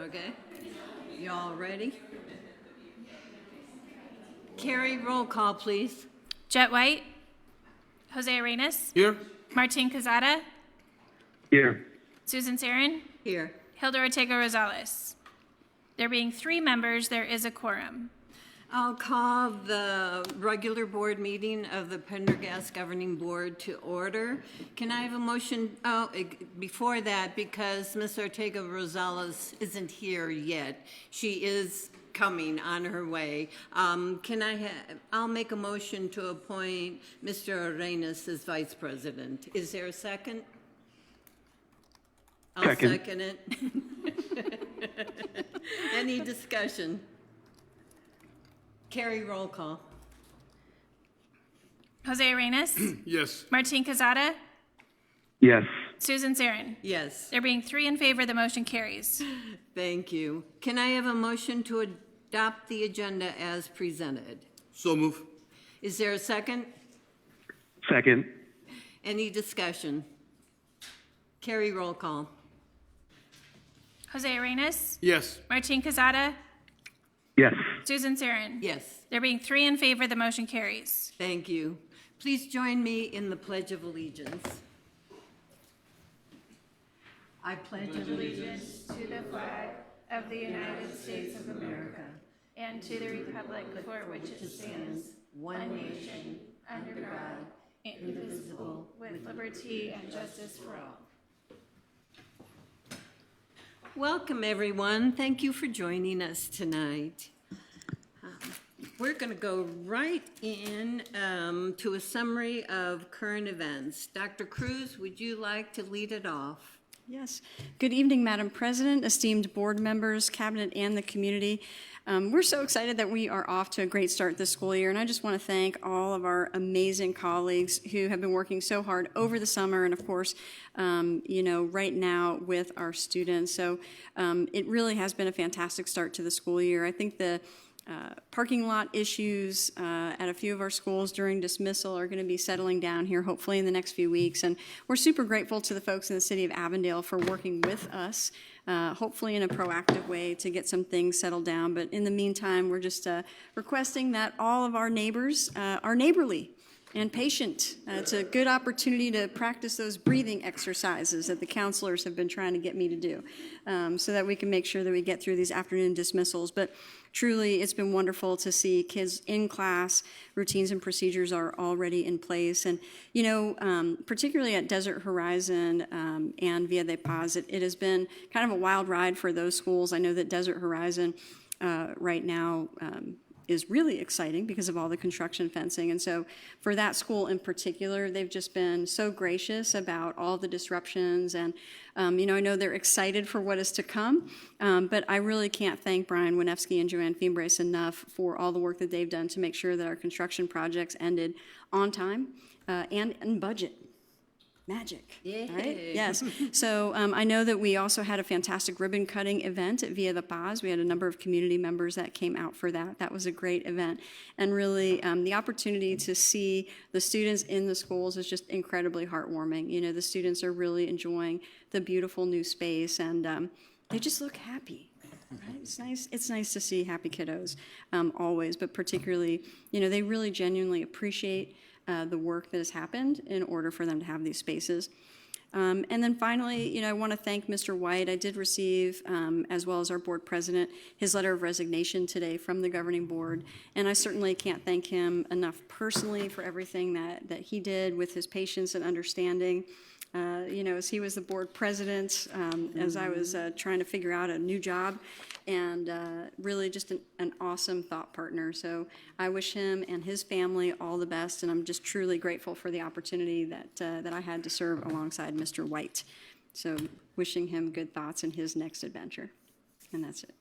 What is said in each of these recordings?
Okay. You all ready? Carrie, roll call, please. Jet White. Jose Arenas. Here. Martin Cazada. Here. Susan Sarin. Here. Hilda Ortega Rosales. There being 3 members, there is a quorum. I'll call the regular board meeting of the Pendergast Governing Board to order. Can I have a motion? Oh, before that, because Ms. Ortega Rosales isn't here yet. She is coming on her way. I'll make a motion to appoint Mr. Arenas as vice president. Is there a second? I'll second it. Any discussion? Carrie, roll call. Jose Arenas. Yes. Martin Cazada. Yes. Susan Sarin. Yes. There being 3 in favor, the motion carries. Thank you. Can I have a motion to adopt the agenda as presented? So move. Is there a second? Second. Any discussion? Carrie, roll call. Jose Arenas. Yes. Martin Cazada. Yes. Susan Sarin. Yes. There being 3 in favor, the motion carries. Thank you. Please join me in the Pledge of Allegiance. I pledge Allegiance to the flag of the United States of America and to the republic for which it stands, one nation, under God, indivisible, with liberty and justice for all. Welcome, everyone. Thank you for joining us tonight. We're going to go right in to a summary of current events. Dr. Cruz, would you like to lead it off? Yes. Good evening, Madam President, esteemed board members, cabinet, and the community. We're so excited that we are off to a great start this school year, and I just want to thank all of our amazing colleagues who have been working so hard over the summer and, of course, right now with our students. So it really has been a fantastic start to the school year. I think the parking lot issues at a few of our schools during dismissal are going to be settling down here hopefully in the next few weeks, and we're super grateful to the folks in the city of Avondale for working with us, hopefully in a proactive way to get some things settled down. But in the meantime, we're just requesting that all of our neighbors are neighborly and patient. It's a good opportunity to practice those breathing exercises that the counselors have been trying to get me to do, so that we can make sure that we get through these afternoon dismissals. But truly, it's been wonderful to see kids in class. Routines and procedures are already in place. And, particularly at Desert Horizon and Villa de Paz, it has been kind of a wild ride for those schools. I know that Desert Horizon right now is really exciting because of all the construction fencing. And so for that school in particular, they've just been so gracious about all the disruptions. And, I know they're excited for what is to come, but I really can't thank Brian Winefsky and Joanne Fiembres enough for all the work that they've done to make sure that our construction projects ended on time and in budget. Magic. Yay. Right? Yes. So I know that we also had a fantastic ribbon cutting event at Villa de Paz. We had a number of community members that came out for that. That was a great event. And really, the opportunity to see the students in the schools is just incredibly heartwarming. The students are really enjoying the beautiful new space, and they just look happy. Right? It's nice to see happy kiddos always, but particularly, they really genuinely appreciate the work that has happened in order for them to have these spaces. And then finally, I want to thank Mr. White. I did receive, as well as our board president, his letter of resignation today from the governing board. And I certainly can't thank him enough personally for everything that he did with his patience and understanding. As he was the board president, as I was trying to figure out a new job, and really just an awesome thought partner. So I wish him and his family all the best, and I'm just truly grateful for the opportunity that I had to serve alongside Mr. White. So wishing him good thoughts in his next adventure. And that's it.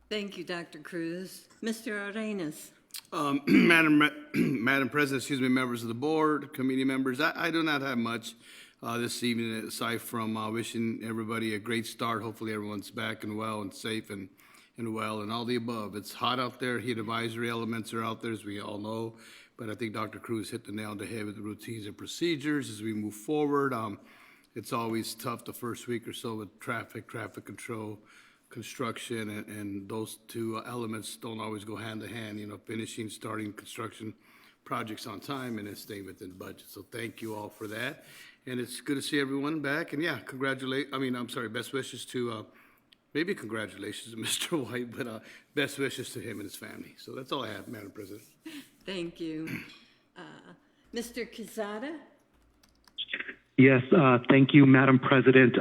Thank you, Dr. Cruz. Mr. Arenas. Madam President, members of the board, committee members, I do not have much this evening aside from wishing everybody a great start. Hopefully everyone's back and well and safe and well and all the above. It's hot out there. Heat advisory elements are out there, as we all know. But I think Dr. Cruz hit the nail on the head with the routines and procedures as we move forward. It's always tough the first week or so with traffic control, construction, and those two elements don't always go hand in hand, you know, starting construction projects on time and then staying within budget. So thank you all for that. And it's good to see everyone back. And yeah, best wishes to, maybe congratulations to Mr. White, but best wishes to him and his family. So that's all I have, Madam President. Thank you. Mr. Quezada? Yes, thank you, Madam President.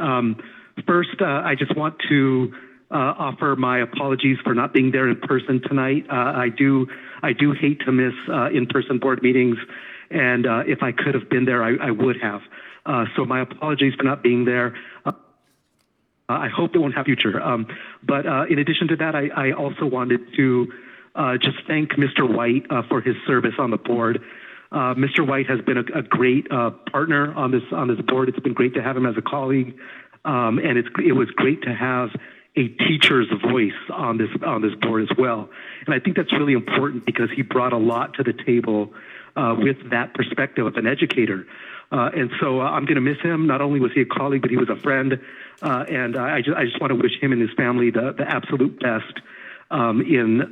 First, I just want to offer my apologies for not being there in person tonight. I do hate to miss in-person board meetings, and if I could have been there, I would have. So my apologies for not being there. I hope it won't have future. But in addition to that, I also wanted to just thank Mr. White for his service on the board. Mr. White has been a great partner on this board. It's been great to have him as a colleague, and it was great to have a teacher's voice on this board as well. And I think that's really important because he brought a lot to the table with that perspective of an educator. And so I'm going to miss him. Not only was he a colleague, but he was a friend. And I just want to wish him and his family the absolute best in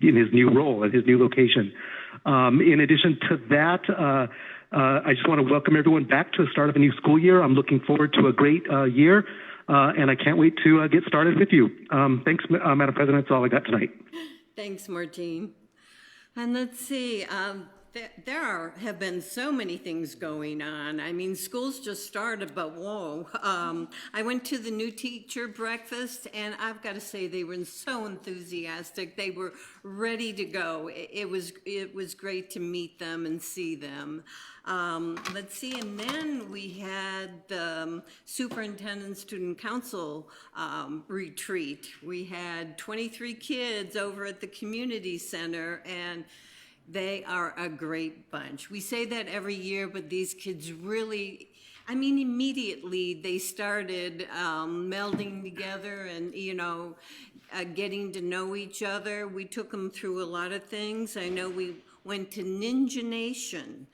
his new role and his new location. In addition to that, I just want to welcome everyone back to the start of a new school year. I'm looking forward to a great year, and I can't wait to get started with you. Thanks, Madam President. That's all I got tonight. Thanks, Martine. And let's see, there have been so many things going on. I mean, school's just started, but whoa. I went to the new teacher breakfast, and I've got to say they were so enthusiastic. They were ready to go. It was great to meet them and see them. Let's see, and then we had the Superintendent Student Council retreat. We had 23 kids over at the community center, and they are a great bunch. We say that every year, but these kids really, I mean, immediately they started melding together and, you know, getting to know each other. We took them through a lot of things. I know we went to Ninja Nation.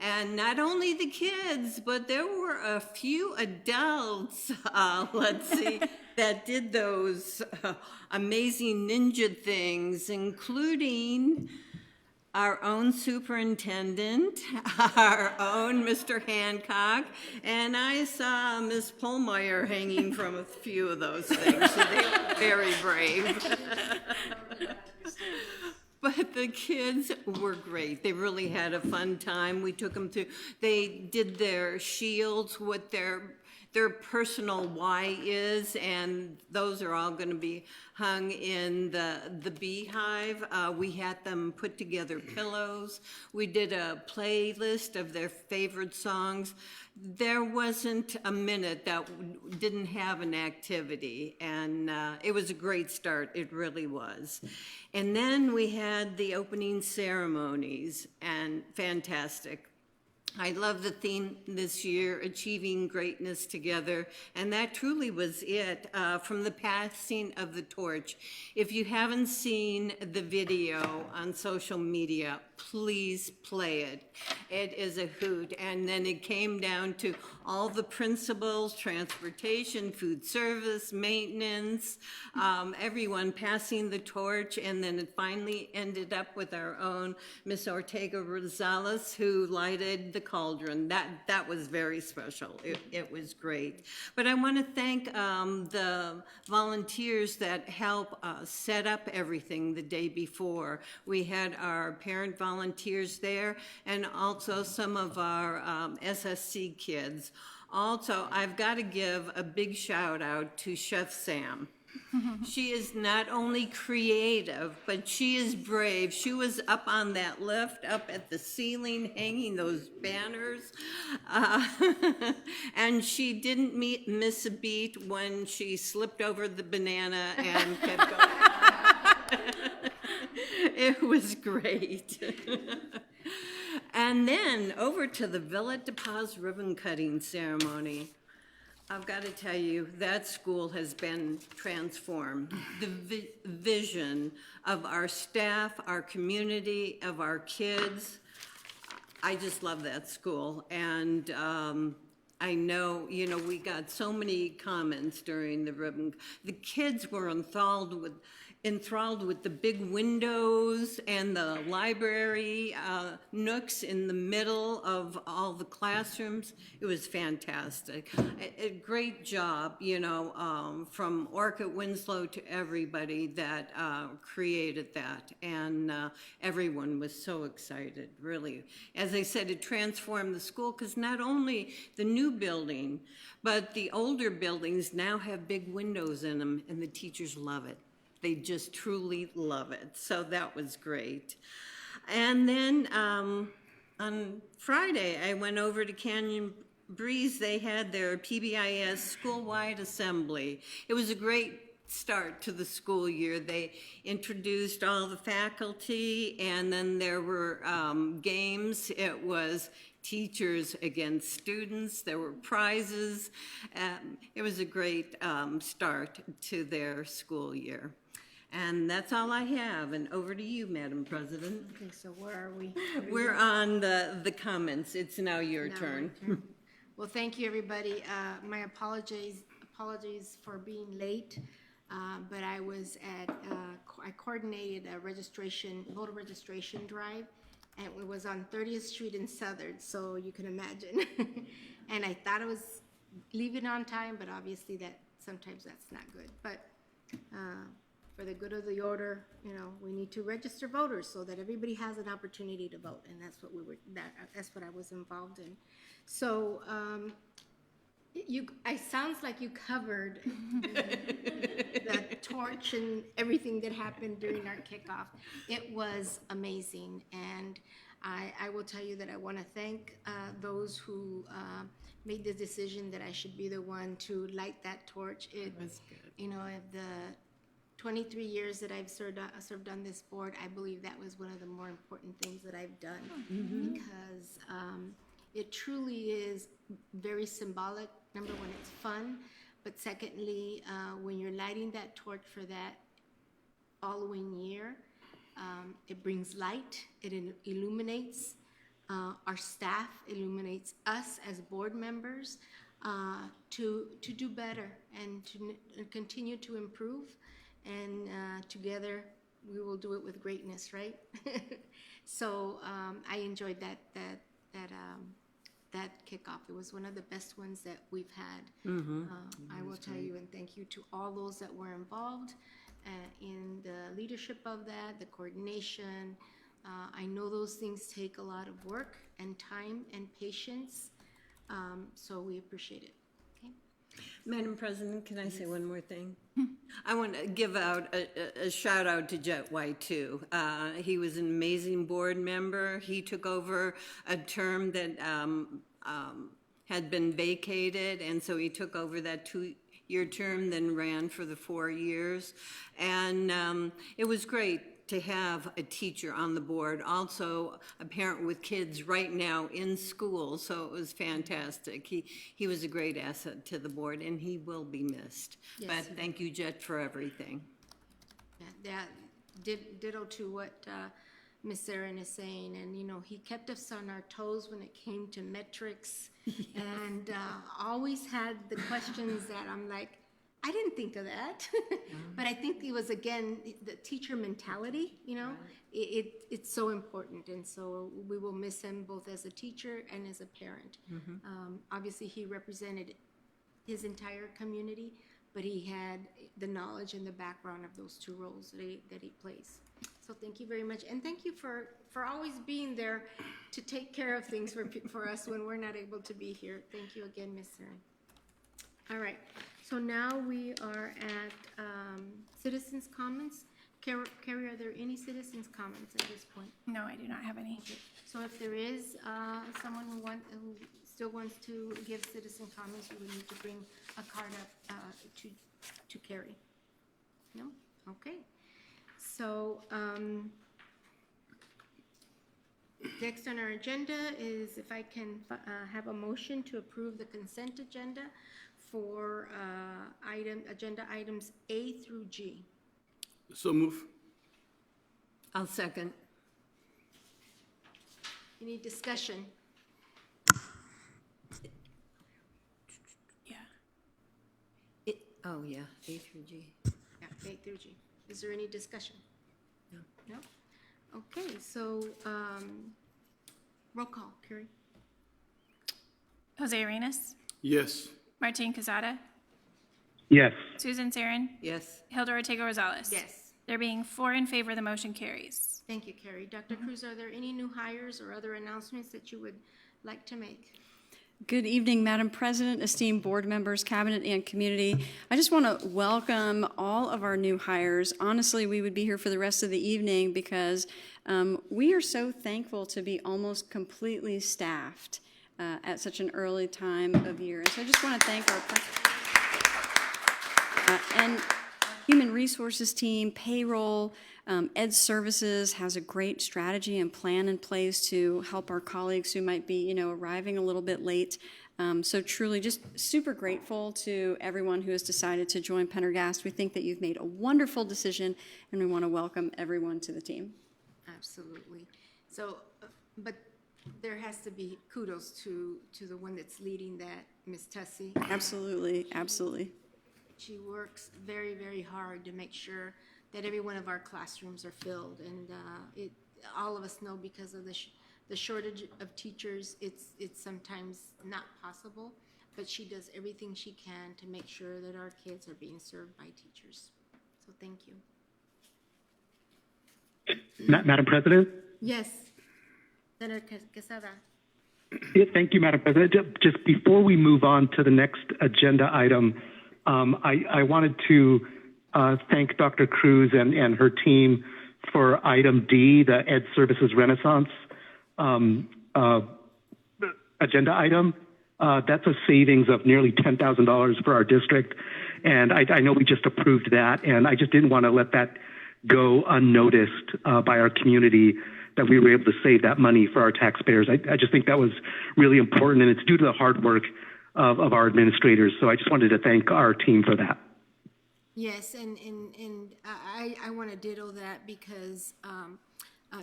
And not only the kids, but there were a few adults, that did those amazing ninja things, including our own superintendent, our own Mr. Hancock, and I saw Miss Pullmeyer hanging from a few of those things, so they were very brave. But the kids were great. They really had a fun time. We took them through, they did their shields, what their personal why is, and those are all going to be hung in the beehive. We had them put together pillows. We did a playlist of their favorite songs. There wasn't a minute that didn't have an activity, and it was a great start. It really was. And then we had the opening ceremonies, and fantastic. I love the theme this year, Achieving Greatness Together, and that truly was it, from the passing of the torch. If you haven't seen the video on social media, please play it. It is a hoot. And then it came down to all the principals, transportation, food service, maintenance, everyone passing the torch, and then it finally ended up with our own Miss Ortega Rosales, who lighted the cauldron. That was very special. It was great. But I want to thank the volunteers that help set up everything the day before. We had our parent volunteers there, and also some of our SSC kids. Also, I've got to give a big shout out to Chef Sam. She is not only creative, but she is brave. She was up on that lift, up at the ceiling, hanging those banners. And she didn't miss a beat when she slipped over the banana and kept going. It was great. And then over to the Villette de Paz ribbon cutting ceremony. I've got to tell you, that school has been transformed. The vision of our staff, our community, of our kids, I just love that school. And I know, you know, we got so many comments during the ribbon. The kids were enthralled with the big windows and the library nooks in the middle of all the classrooms. It was fantastic. A great job, you know, from Orchid Winslow to everybody that created that. And everyone was so excited, really. As I said, it transformed the school because not only the new building, but the older buildings now have big windows in them, and the teachers love it. They just truly love it. So that was great. And then on Friday, I went over to Canyon Breeze. They had their PBIS school-wide assembly. It was a great start to the school year. They introduced all the faculty, and then there were games. It was teachers against students. There were prizes. It was a great start to their school year. And that's all I have. And over to you, Madam President. Okay, so where are we? We're on the comments. It's now your Now turn. my turn. Well, thank you, everybody. My apologies for being late, but I was I coordinated a voter registration drive, and it was on 30th Street in Southern, so you can imagine. And I thought I was leaving on time, but obviously sometimes that's not good. But for the good of the order, you know, we need to register voters so that everybody has an opportunity to vote, and that's what that's what I was involved in. So I sounds like you covered the torch and everything that happened during our kickoff. It was amazing, and I will tell you that I want to thank those who made the decision that I should be the one to light that torch. It was good. You know, of the 23 years that I've served on this board, I believe that was one of the more important things that I've done, because it truly is very symbolic. Number one, it's fun, but secondly, when you're lighting that torch for that following year, it brings light, it illuminates our staff, illuminates us as board members to do better and to continue to improve. And together we will do it with greatness, right? So I enjoyed that kickoff. It was one of the best ones that we've had. I will tell you, and thank you to all those that were involved in the leadership of that, the coordination. I know those things take a lot of work and time and patience, so we appreciate it. Madam President, can I say one more thing? I want to give out a shout out to Jet White too. He was an amazing board member. He took over a term that had been vacated, and so he took over that 2-year term, then ran for the 4 years. And it was great to have a teacher on the board, also a parent with kids right now in school, so it was fantastic. He was a great asset to the board, and he will be missed. Yes. But thank you, Jet, for everything. Yeah, ditto to what Ms. Erin is saying, and you know, he kept us on our toes when it came to metrics, and always had the questions that I'm like, I didn't think of that. But I think it was, again, the teacher mentality, you know, it's so important. And so we will miss him both as a teacher and as a parent. Obviously, he represented his entire community, but he had the knowledge and the background of those two roles that he plays. So thank you very much. And thank you for always being there to take care of things for us when we're not able to be here. Thank you again, Ms. Erin. All right. So now we are at citizens' comments. Carrie, are there any citizens' comments at this point? No, I do not have any. Okay. So if there is someone who still wants to give citizen comments, you would need to bring a card up to Carrie. No? Okay. So next on our agenda is, if I can have a motion to approve the consent agenda for agenda items A through G. So move. I'll second. Any discussion? Oh, yeah, A through G. Yeah, A through G. Is there any discussion? No. No? Okay, so, roll call, Carrie. Jose Arenas, Yes. Martin Quezada, Yes. Susan Sarin, Yes. Hilda Ortega Rosales. Yes. There being 4 in favor, the motion carries. Thank you, Carrie. Dr. Cruz, are there any new hires or other announcements that you would like to make? Good evening, Madam President, esteemed board members, cabinet, and community. I just want to welcome all of our new hires. Honestly, we would be here for the rest of the evening because we are so thankful to be almost completely staffed at such an early time of year. And so I just want to thank our and Human Resources team, payroll, Ed Services has a great strategy and plan in place to help our colleagues who might be, arriving a little bit late. So truly just super grateful to everyone who has decided to join Pendergast. We think that you've made a wonderful decision, and we want to welcome everyone to the team. Absolutely. So, but there has to be kudos to the one that's leading that, Ms. Tessie. Absolutely, absolutely. She works very, very hard to make sure that every one of our classrooms are filled. And all of us know because of the shortage of teachers, it's sometimes not possible. But she does everything she can to make sure that our kids are being served by teachers. So thank you. Madam President? Yes. Senator Quesada. Yeah, thank you, Madam President. Just before we move on to the next agenda item, I wanted to thank Dr. Cruz and her team for item D, the Ed Services Renaissance agenda item. That's a savings of nearly $10,000 for our district. And I know we just approved that, and I just didn't want to let that go unnoticed by our community, that we were able to save that money for our taxpayers. I just think that was really important, and it's due to the hard work of our administrators. So I just wanted to thank our team for that. Yes, and I want to ditto that because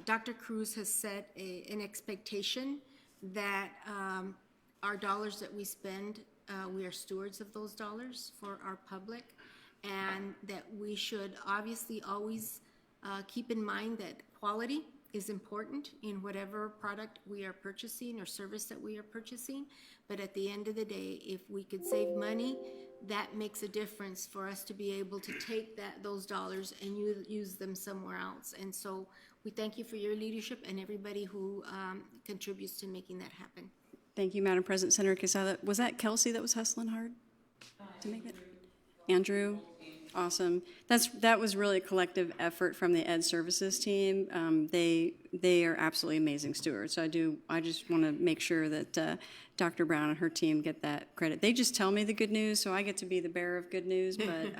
Dr. Cruz has set an expectation that our dollars that we spend, we are stewards of those dollars for our public, and that we should obviously always keep in mind that quality is important in whatever product we are purchasing or service that we are purchasing. But at the end of the day, if we could save money, that makes a difference for us to be able to take those dollars and use them somewhere else. And so we thank you for your leadership and everybody who contributes to making that happen. Thank you, Madam President. Senator Quesada, was that Kelsey that was hustling hard to make that? Andrew? Awesome. That was really a collective effort from the Ed Services team. They are absolutely amazing stewards. So I just want to make sure that Dr. Brown and her team get that credit. They just tell me the good news, so I get to be the bearer of good news. But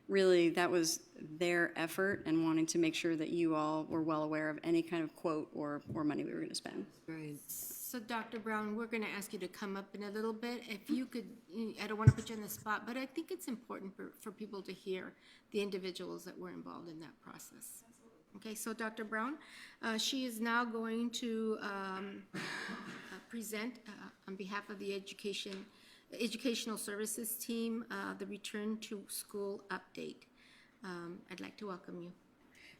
really, that was their effort and wanting to make sure that you all were well aware of any kind of quote or money we were going to spend. Great. So Dr. Brown, we're going to ask you to come up in a little bit. If you could, I don't want to put you on the spot, but I think it's important for people to hear the individuals that were involved in that process. Okay, so Dr. Brown, she is now going to present on behalf of the Educational Services team, the Return to School update. I'd like to welcome you.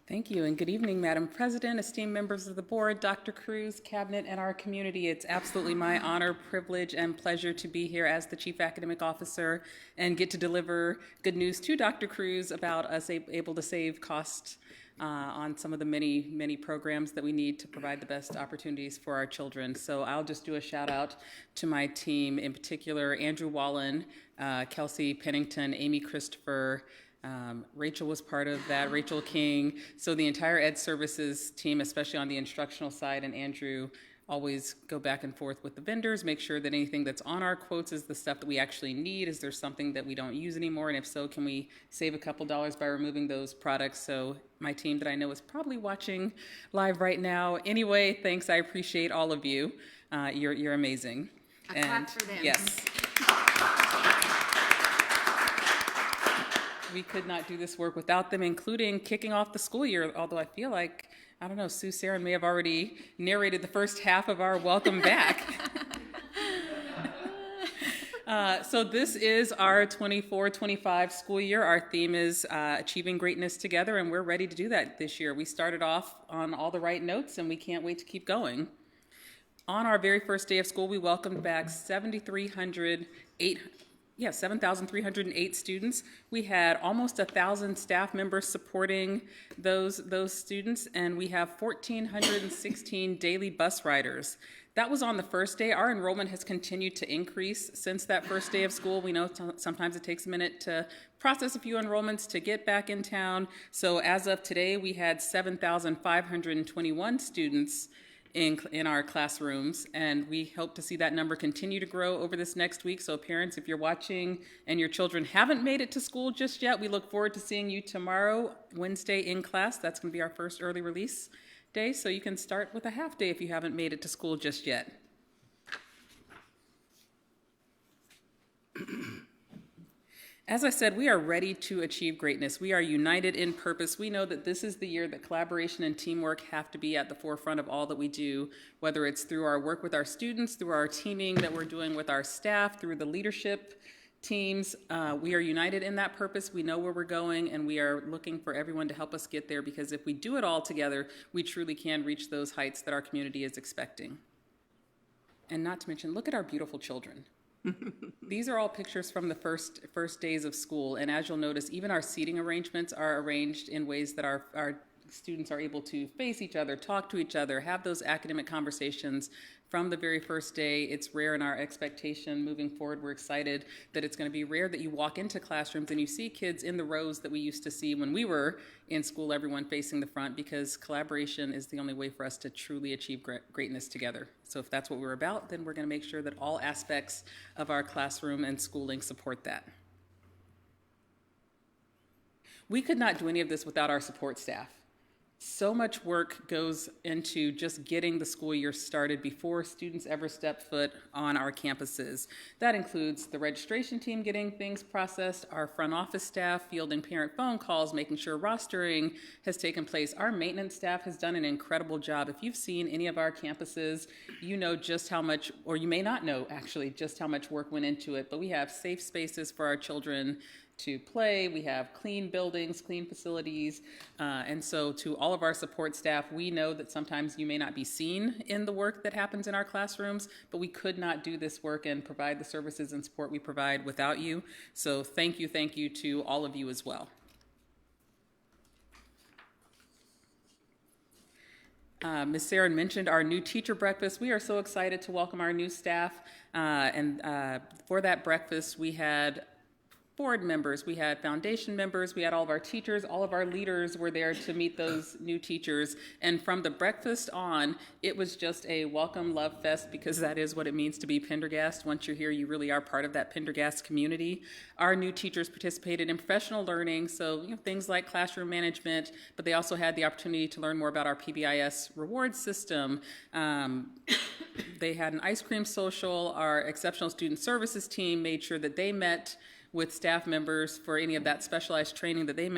Thank you, and good evening, Madam President, esteemed members of the board, Dr. Cruz, Cabinet, and our community. It's absolutely my honor, privilege, and pleasure to be here as the Chief Academic Officer and get to deliver good news to Dr. Cruz about us able to save costs on some of the many, many programs that we need to provide the best opportunities for our children. So I'll just do a shout out to my team, in particular, Andrew Wallen, Kelsey Pennington, Amy Christopher, Rachel was part of that, Rachel King. So the entire Ed Services team, especially on the instructional side, and Andrew always go back and forth with the vendors, make sure that anything that's on our quotes is the stuff that we actually need. Is there something that we don't use anymore? And if so, can we save a couple dollars by removing those products? So my team that I know is probably watching live right now. Anyway, thanks. I appreciate all of you. You're amazing. A clap for them. Yes. We could not do this work without them, including kicking off the school year, although I feel like, I don't know, Sue Sarin may have already narrated the first half of our welcome back. So this is our 24-25 school year. Our theme is Achieving Greatness Together, and we're ready to do that this year. We started off on all the right notes, and we can't wait to keep going. On our very first day of school, we welcomed back 7,308 students. We had almost 1,000 staff members supporting those students, and we have 1,416 daily bus riders. That was on the first day. Our enrollment has continued to increase since that first day of school. We know sometimes it takes a minute to process a few enrollments to get back in town. So as of today, we had 7,521 students in our classrooms, and we hope to see that number continue to grow over this next week. So parents, if you're watching and your children haven't made it to school just yet, we look forward to seeing you tomorrow, Wednesday, in class. That's going to be our first early release day, so you can start with a half day if you haven't made it to school just yet. As I said, we are ready to achieve greatness. We are united in purpose. We know that this is the year that collaboration and teamwork have to be at the forefront of all that we do, whether it's through our work with our students, through our teaming that we're doing with our staff, through the leadership teams. We are united in that purpose. We know where we're going, and we are looking for everyone to help us get there, because if we do it all together, we truly can reach those heights that our community is expecting. And not to mention, look at our beautiful children. These are all pictures from the first days of school, and as you'll notice, even our seating arrangements are arranged in ways that our students are able to face each other, talk to each other, have those academic conversations from the very first day. It's rare in our expectation moving forward. We're excited that it's going to be rare that you walk into classrooms and you see kids in the rows that we used to see when we were in school, everyone facing the front, because collaboration is the only way for us to truly achieve greatness together. So if that's what we're about, then we're going to make sure that all aspects of our classroom and schooling support that. We could not do any of this without our support staff. So much work goes into just getting the school year started before students ever step foot on our campuses. That includes the registration team getting things processed, our front office staff fielding parent phone calls, making sure rostering has taken place. Our maintenance staff has done an incredible job. If you've seen any of our campuses, you know just how much, or you may not know actually, just how much work went into it. But we have safe spaces for our children to play. We have clean buildings, clean facilities. And so to all of our support staff, we know that sometimes you may not be seen in the work that happens in our classrooms, but we could not do this work and provide the services and support we provide without you. So thank you to all of you as well. Ms. Saren mentioned our new teacher breakfast. We are so excited to welcome our new staff. For that breakfast, we had board members, we had foundation members, we had all of our teachers, all of our leaders were there to meet those new teachers. And from the breakfast on, it was just a welcome love fest, because that is what it means to be Pendergast. Once you're here, you really are part of that Pendergast community. Our new teachers participated in professional learning, so things like classroom management, but they also had the opportunity to learn more about our PBIS reward system. They had an ice cream social. Our exceptional student services team made sure that they met with staff members for any of that specialized training that they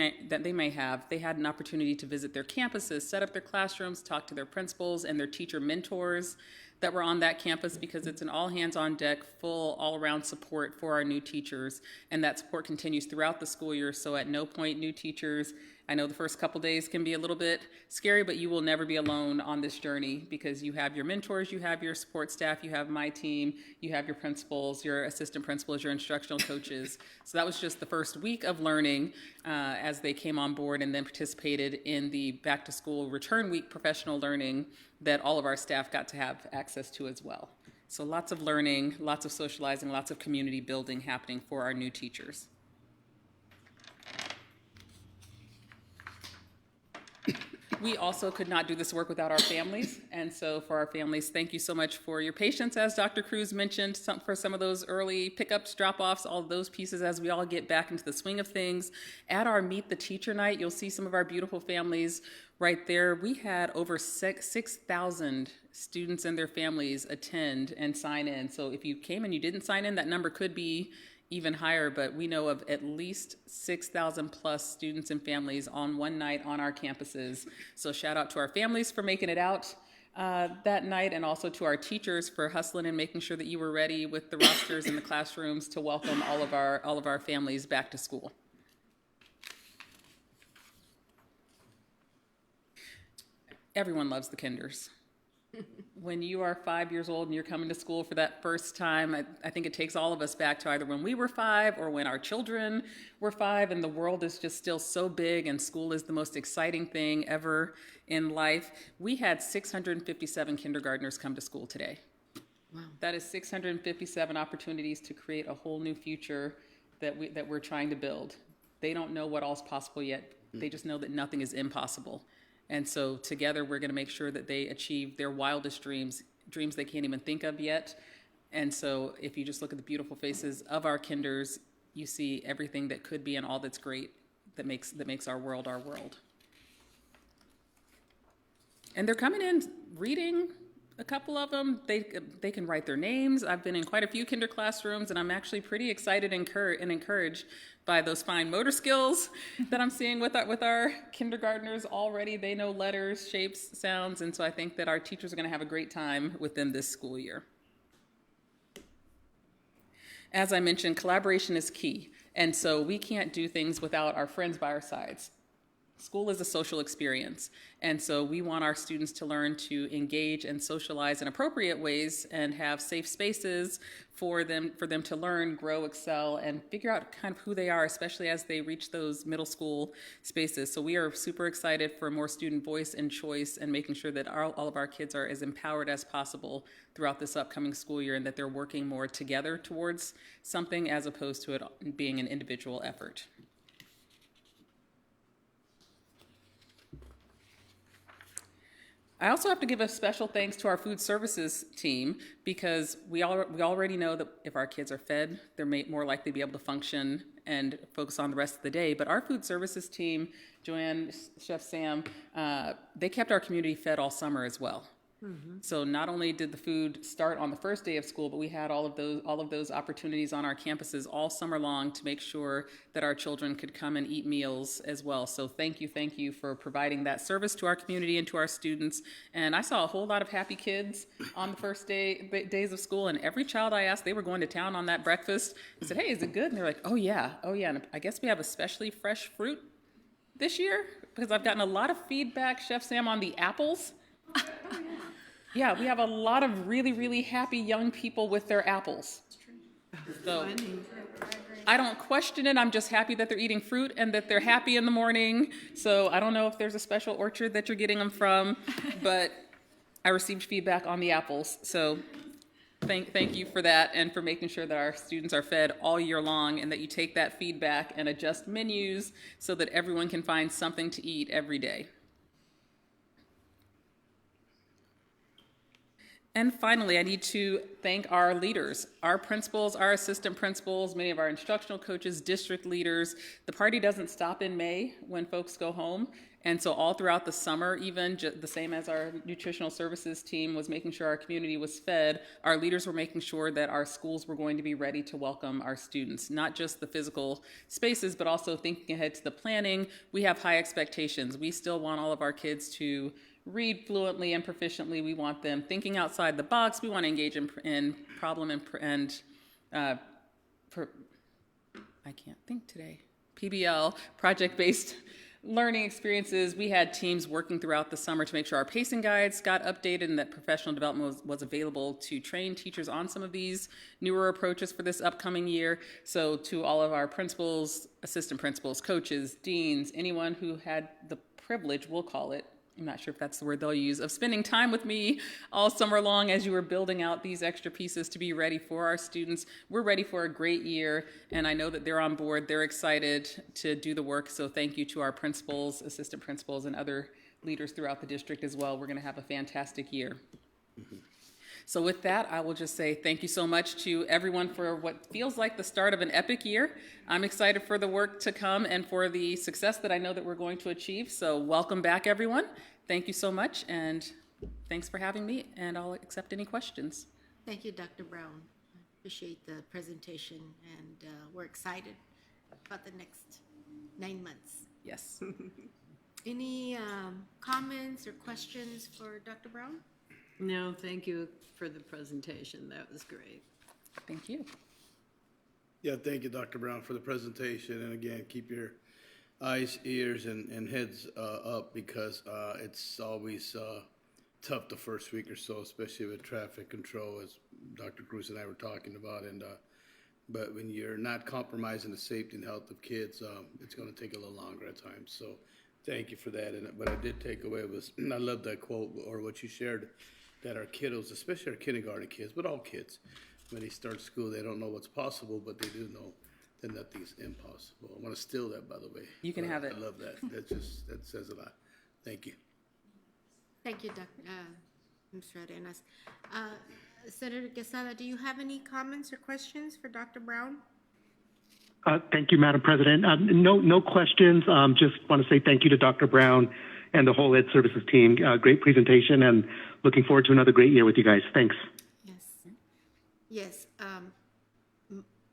may have. They had an opportunity to visit their campuses, set up their classrooms, talk to their principals and their teacher mentors that were on that campus, because it's an all hands on deck, full all around support for our new teachers. And that support continues throughout the school year. So at no point, new teachers, I know the first couple days can be a little bit scary, but you will never be alone on this journey, because you have your mentors, you have your support staff, you have my team, you have your principals, your assistant principals, your instructional coaches. So that was just the first week of learning as they came on board and then participated in the back to school return week professional learning that all of our staff got to have access to as well. So lots of learning, lots of socializing, lots of community building happening for our new teachers. We also could not do this work without our families, and so for our families, thank you so much for your patience, as Dr. Cruz mentioned, for some of those early pickups, drop-offs, all of those pieces as we all get back into the swing of things. At our Meet the Teacher night, you'll see some of our beautiful families right there. We had over 6,000 students and their families attend and sign in. So if you came and you didn't sign in, that number could be even higher, but we know of at least 6,000 plus students and families on one night on our campuses. So shout out to our families for making it out. that night, and also to our teachers for hustling and making sure that you were ready with the rosters in the classrooms to welcome all of our families back to school. Everyone loves the kinders. When you are 5 years old and you're coming to school for that first time, I think it takes all of us back to either when we were 5 or when our children were 5, and the world is just still so big and school is the most exciting thing ever in life. We had 657 kindergartners come to school today. Wow. That is 657 opportunities to create a whole new future that we're trying to build. They don't know what all's possible yet. They just know that nothing is impossible. And so together we're going to make sure that they achieve their wildest dreams they can't even think of yet. And so if you just look at the beautiful faces of our kinders, you see everything that could be and all that's great that makes our world our world. And they're coming in reading. A couple of them, they can write their names. I've been in quite a few kinder classrooms, and I'm actually pretty excited and encouraged by those fine motor skills that I'm seeing with our kindergartners already. They know letters, shapes, sounds, and so I think that our teachers are going to have a great time with them this school year. As I mentioned, collaboration is key, and so we can't do things without our friends by our sides. School is a social experience, and so we want our students to learn to engage and socialize in appropriate ways and have safe spaces for them to learn, grow, excel, and figure out kind of who they are, especially as they reach those middle school spaces. So we are super excited for more student voice and choice and making sure that all of our kids are as empowered as possible throughout this upcoming school year and that they're working more together towards something as opposed to it being an individual effort. I also have to give a special thanks to our food services team because we already know that if our kids are fed, they're more likely to be able to function and focus on the rest of the day. But our food services team, Joanne, Chef Sam, they kept our community fed all summer as well. Mm-hmm. So not only did the food start on the first day of school, but we had all of those opportunities on our campuses all summer long to make sure that our children could come and eat meals as well. So thank you for providing that service to our community and to our students. And I saw a whole lot of happy kids on the first days of school, and every child I asked, they were going to town on that breakfast. I said, "Hey, is it good?" And they're like, "Oh yeah." And I guess we have especially fresh fruit this year because I've gotten a lot of feedback, Chef Sam, on the apples. Yeah, we have a lot of really, really happy young people with their apples. So I don't question it. I'm just happy that they're eating fruit and that they're happy in the morning. So I don't know if there's a special orchard that you're getting them from, but I received feedback on the apples. So thank you for that and for making sure that our students are fed all year long and that you take that feedback and adjust menus so that everyone can find something to eat every day. And finally, I need to thank our leaders, our principals, our assistant principals, many of our instructional coaches, district leaders. The party doesn't stop in May when folks go home. And so all throughout the summer, even the same as our nutritional services team was making sure our community was fed, our leaders were making sure that our schools were going to be ready to welcome our students, not just the physical spaces, but also thinking ahead to the planning. We have high expectations. We still want all of our kids to read fluently and proficiently. We want them thinking outside the box. We want to engage in problem and I can't think today, PBL, project-based learning experiences. We had teams working throughout the summer to make sure our pacing guides got updated and that professional development was available to train teachers on some of these newer approaches for this upcoming year. So to all of our principals, assistant principals, coaches, deans, anyone who had the privilege, we'll call it, I'm not sure if that's the word they'll use, of spending time with me all summer long as you were building out these extra pieces to be ready for our students. We're ready for a great year, and I know that they're on board. They're excited to do the work, so thank you to our principals, assistant principals, and other leaders throughout the district as well. We're going to have a fantastic year. Mm-hmm. So with that, I will just say thank you so much to everyone for what feels like the start of an epic year. I'm excited for the work to come and for the success that I know that we're going to achieve. So welcome back, everyone. Thank you so much, and thanks for having me, and I'll accept any questions. Thank you, Dr. Brown. I appreciate the presentation, and we're excited about the next 9 months. Yes. Any comments or questions for Dr. Brown? No, thank you for the presentation. That was great. Thank you. Yeah, thank you, Dr. Brown, for the presentation. And again, keep your eyes, ears, and heads up because it's always tough the first week or so, especially with traffic control, as Dr. Cruz and I were talking about. And but when you're not compromising the safety and health of kids, it's going to take a little longer at times. So thank you for that. And what I did take away was, I love that quote or what you shared, that our kiddos, especially our kindergarten kids, but all kids, when they start school, they don't know what's possible, but they do know that nothing's impossible. I want to steal that, by the way. You can have it. I love that. That says a lot. Thank you. Thank you, Mr. Arenas. Senator Quesada, do you have any comments or questions for Dr. Brown? Thank you, Madam President. No questions. Just want to say thank you to Dr. Brown and the whole Ed Services team. Great presentation, and looking forward to another great year with you guys. Thanks. Yes,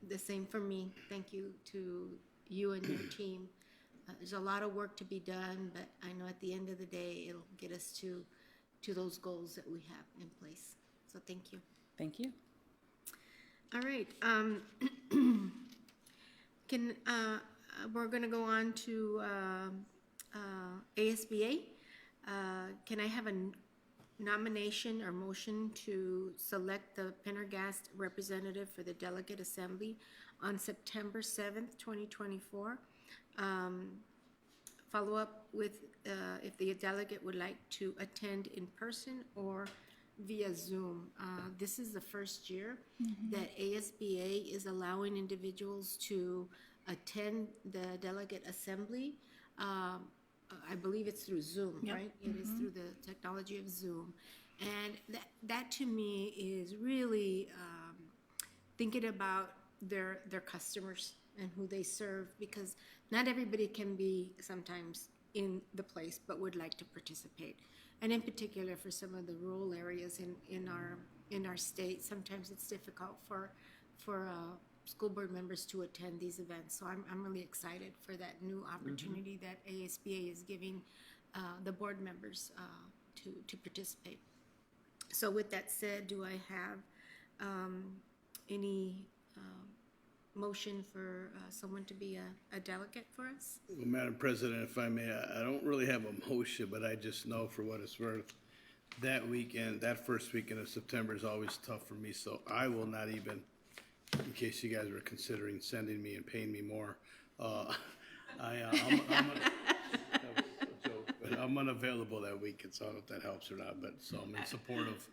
the same for me. Thank you to you and your team. There's a lot of work to be done, but I know at the end of the day, it'll get us to those goals that we have in place. So thank you. Thank you. All right. We're going to go on to ASBA. Can I have a nomination or motion to select the Pendergast representative for the delegate assembly on September 7th, 2024? Follow up with if the delegate would like to attend in person or via Zoom. This is the first year that ASBA is allowing individuals to attend the delegate assembly. I believe it's through Zoom, right? It is through the technology of Zoom. And that to me is really thinking about their customers and who they serve, because not everybody can be sometimes in the place but would like to participate. And in particular for some of the rural areas in our state, sometimes it's difficult for school board members to attend these events. So I'm really excited for that new opportunity that ASBA is giving the board members to participate. So with that said, do I have any motion for someone to be a delegate for us? Well, Madam President, if I may, I don't really have a motion, but I just know for what it's worth, that weekend, that first weekend of September is always tough for me, so I will not even, in case you guys were considering sending me and paying me more, I'm unavailable that weekend, so I don't know if that helps or not, but so I'm in support of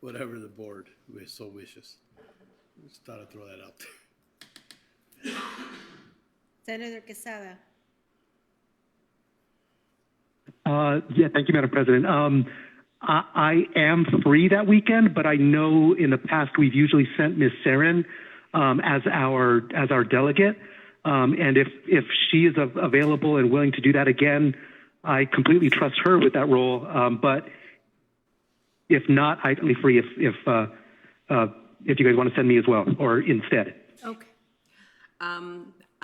whatever the board so wishes. Just thought I'd throw that out there. Senator Quesada. Yeah, thank you, Madam President. I am free that weekend, but I know in the past we've usually sent Ms. Sarin as our delegate, and if she is available and willing to do that again, I completely trust her with that role. But if not, I'm free if you guys want to send me as well or instead. Okay.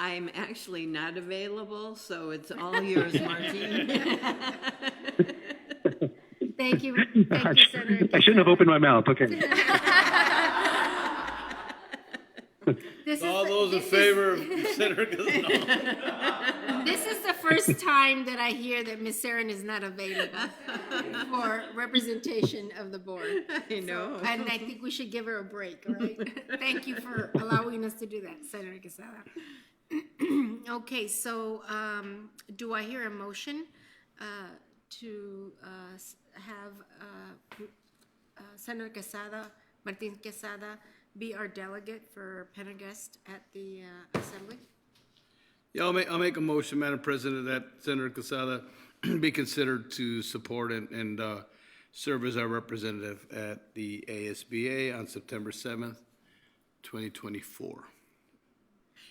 I'm actually not available, so it's all yours, Martine. Thank you, Senator. I shouldn't have opened my mouth. Okay. All those in favor of Senator This is the first time that I hear that Ms. Sarin is not available for representation of the board. I know. So, and I think we should give her a break, right? Thank you for allowing us to do that, Senator Quesada. Okay, so do I hear a motion to have Senator Quesada, Martin Quesada, be our delegate for Pendergast at the assembly? Yeah, I'll make a motion, Madam President, that Senator Quesada be considered to support and serve as our representative at the ASBA on September 7th, 2024.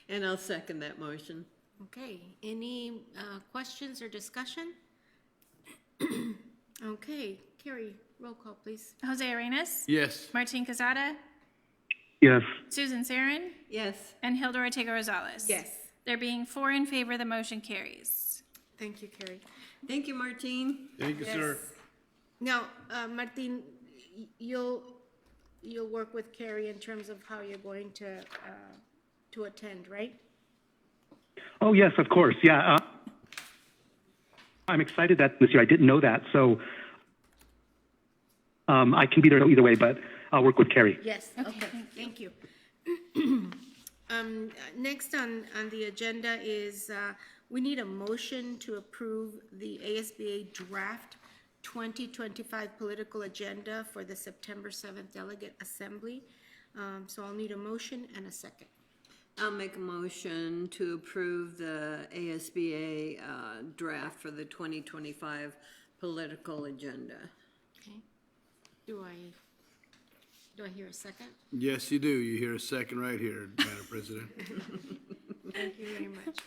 And I'll second that motion. Okay, any questions or discussion? Okay, Carrie, roll call, please. Jose Arenas? Yes. Martin Quesada? Yes. Susan Sarin? Yes. And Hilda Ortega Rosales? Yes. There being 4 in favor, the motion carries. Thank you, Carrie. Thank you, Martine. Thank you, sir. Now, Martin, you'll work with Carrie in terms of how you're going to attend, right? Oh, yes, of course. Yeah. I'm excited that this year. I didn't know that. So I can be there either way, but I'll work with Carrie. Yes, okay, thank you. Next on the agenda is, we need a motion to approve the ASBA draft 2025 political agenda for the September 7th Delegate Assembly. So I'll need a motion and a second. I'll make a motion to approve the ASBA draft for the 2025 political agenda. Okay. Do I hear a second? Yes, you do. You hear a second right here, Madam President. Thank you very much.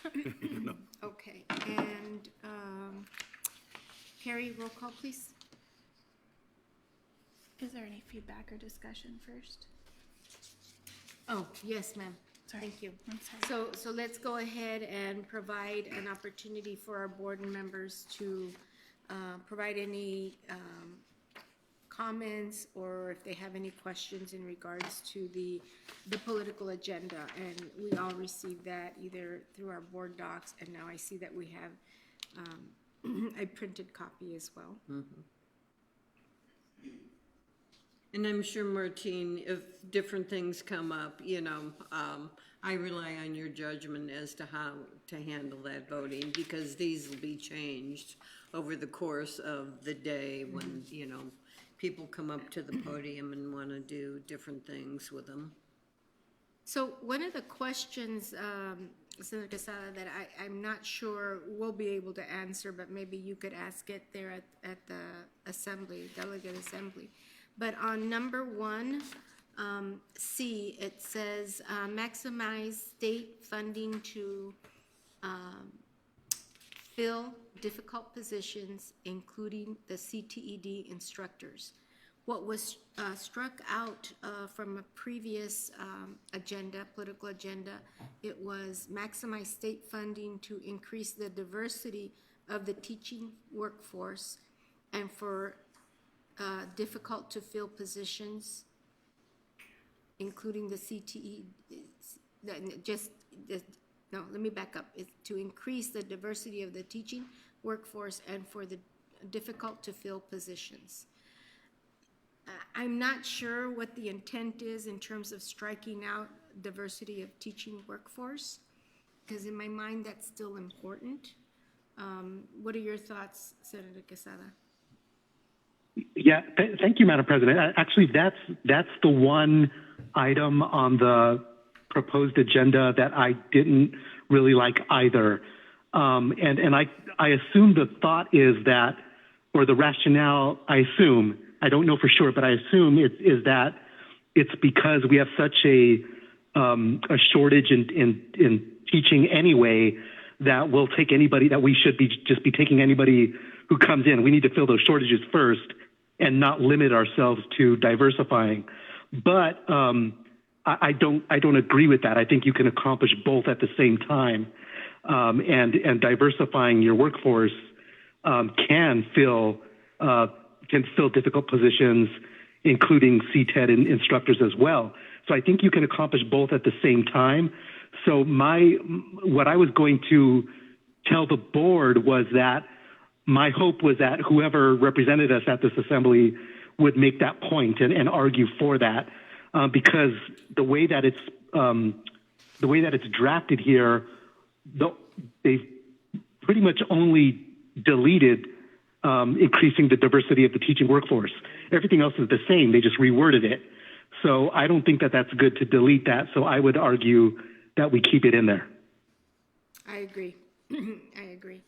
Okay, and Carrie, roll call, please. Is there any feedback or discussion first? Oh, yes, ma'am. Sorry. Thank you. I'm sorry. So let's go ahead and provide an opportunity for our board members to provide any comments, or if they have any questions in regards to the political agenda. And we all received that either through our board docs, and now I see that we have a printed copy as well. And I'm sure, Martine, if different things come up, I rely on your judgment as to how to handle that voting, because these will be changed over the course of the day when, people come up to the podium and want to do different things with them. So one of the questions, Senator Quesada, that I'm not sure we'll be able to answer, but maybe you could ask it there at the assembly, delegate assembly. But on number 1, C, it says maximize state funding to fill difficult positions, including the CTED instructors. What was struck out from a previous political agenda, it was maximize state funding to increase the diversity of the teaching workforce and for difficult to fill positions, including the CTE, no, let me back up. It's to increase the diversity of the teaching workforce and for the difficult to fill positions. I'm not sure what the intent is in terms of striking out diversity of teaching workforce, because in my mind, that's still important. What are your thoughts, Senator Quesada? Yeah, thank you, Madam President. Actually, that's the one item on the proposed agenda that I didn't really like either. And I assume the thought is that, or the rationale, I don't know for sure, but I assume is that it's because we have such a shortage in teaching anyway, that we'll take anybody, that we should just be taking anybody who comes in. We need to fill those shortages first and not limit ourselves to diversifying. But I don't agree with that. I think you can accomplish both at the same time, and diversifying your workforce can fill difficult positions, including CTED instructors as well. So I think you can accomplish both at the same time. So what I was going to tell the board was that my hope was that whoever represented us at this assembly would make that point and argue for that, because the way that it's drafted here, they've pretty much only deleted increasing the diversity of the teaching workforce. Everything else is the same. They just reworded it. So I don't think that that's good to delete that. So I would argue that we keep it in there. I agree. I agree.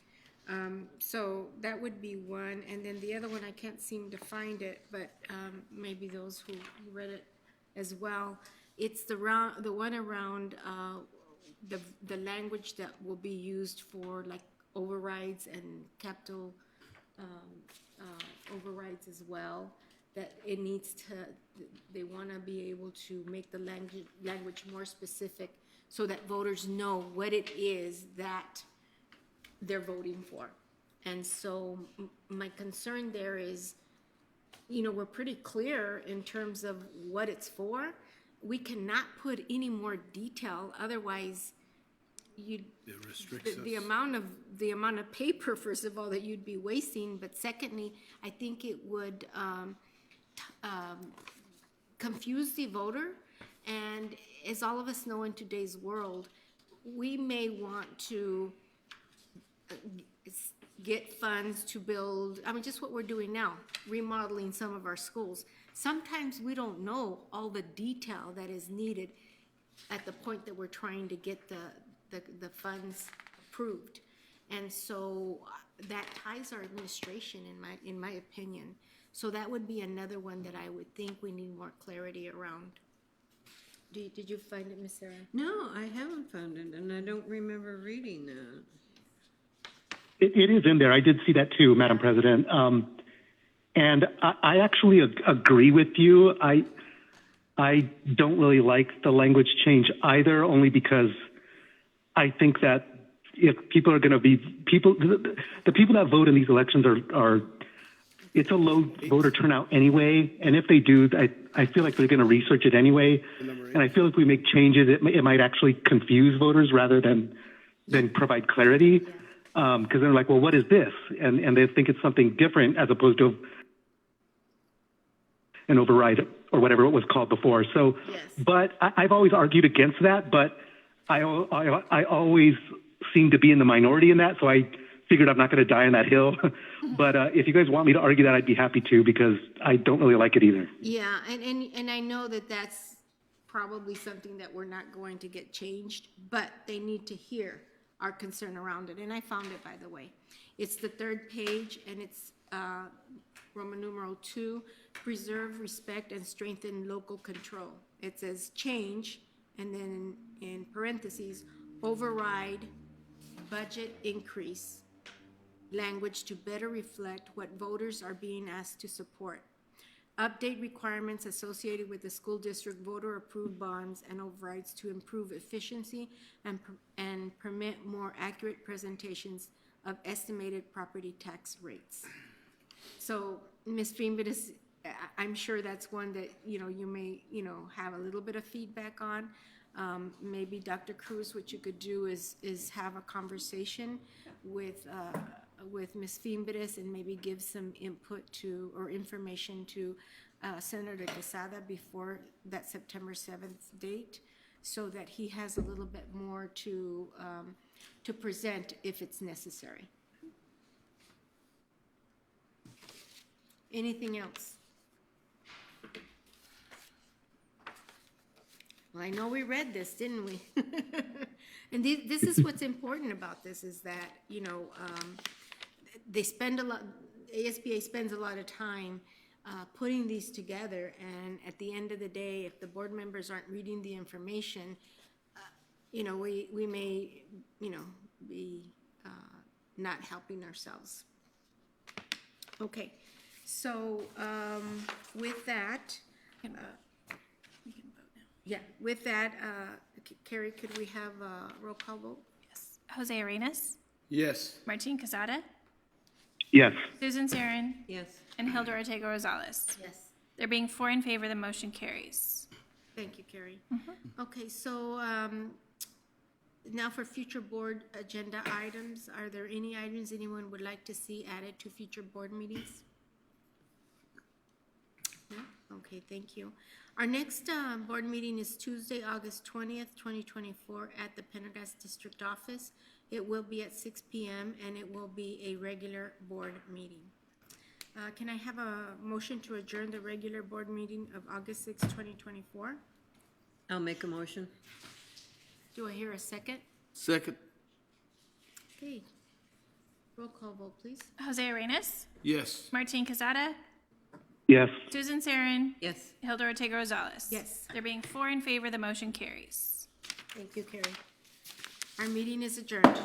So that would be one. And then the other one, I can't seem to find it, but maybe those who read it as well. It's the one around the language that will be used for like overrides and capital overrides as well. That it needs to, they want to be able to make the language more specific so that voters know what it is that they're voting for. And so my concern there is we're pretty clear in terms of what it's for. We cannot put any more detail, otherwise It restricts the us. amount of paper, first of all, that you'd be wasting, but secondly, I think it would confuse the voter. And as all of us know in today's world, we may want to get funds to build, just what we're doing now, remodeling some of our schools. Sometimes we don't know all the detail that is needed at the point that we're trying to get the funds approved. And so that ties our administration, in my opinion. So that would be another one that I would think we need more clarity around. Did you find it, Ms. Sarah? No, I haven't found it, and I don't remember reading that. It is in there. I did see that too, Madam President. And I actually agree with you. I don't really like the language change either, only because I think that if people are going to be the people that vote in these elections are it's a low voter turnout anyway. And if they do, I feel like they're going to research it anyway. And I feel if we make changes, it might actually confuse voters rather than provide clarity. Because they're like, well, what is this? And they think it's something different as opposed to an override or whatever it was called before. So, Yes. but I've always argued against that, but I always seem to be in the minority in that. So I figured I'm not going to die on that hill. But if you guys want me to argue that, I'd be happy to, because I don't really like it either. Yeah, and I know that that's probably something that we're not going to get changed, but they need to hear our concern around it. And I found it, by the way. It's the third page, and it's Roman numeral 2, preserve, respect, and strengthen local control. It says change, and then in parentheses, override, budget increase, language to better reflect what voters are being asked to support. Update requirements associated with the school district voter-approved bonds and overrides to improve efficiency and permit more accurate presentations of estimated property tax rates. So, Ms. Fimbidis, I'm sure that's one that, you may, have a little bit of feedback on. Maybe Dr. Cruz, what you could do is have a conversation with Ms. Fimbidis and maybe give some input to, or information to Senator Quesada before that September 7th date, so that he has a little bit more to present if it's necessary. Anything else? Well, I know we read this, didn't we? And this is what's important about this, is that, they spend a lot, ASBA spends a lot of time putting these together, and at the end of the day, if the board members aren't reading the information, we may, be not helping ourselves. Okay, so with that, yeah, with that, Carrie, could we have a roll call vote? Yes. Jose Arenas, Yes. Martin Quesada, Yes. Susan Sarin, Yes. and Hilda Ortega Rosales. Yes. There being 4 in favor, the motion carries. Thank you, Carrie. Okay, so now for future board agenda items, are there any items anyone would like to see added to future board meetings? No? Okay, thank you. Our next board meeting is Tuesday, August 20th, 2024 at the Pendergast District Office. It will be at 6 p.m. and it will be a regular board meeting. Can I have a motion to adjourn the regular board meeting of August 6th, 2024? I'll make a motion. Do I hear a second? Second. Okay. Roll call vote, please. Jose Arenas, Yes. Martin Quesada, Yes. Susan Sarin, Yes. Hilda Ortega Rosales. Yes. There being 4 in favor, the motion carries. Thank you, Carrie. Our meeting is adjourned.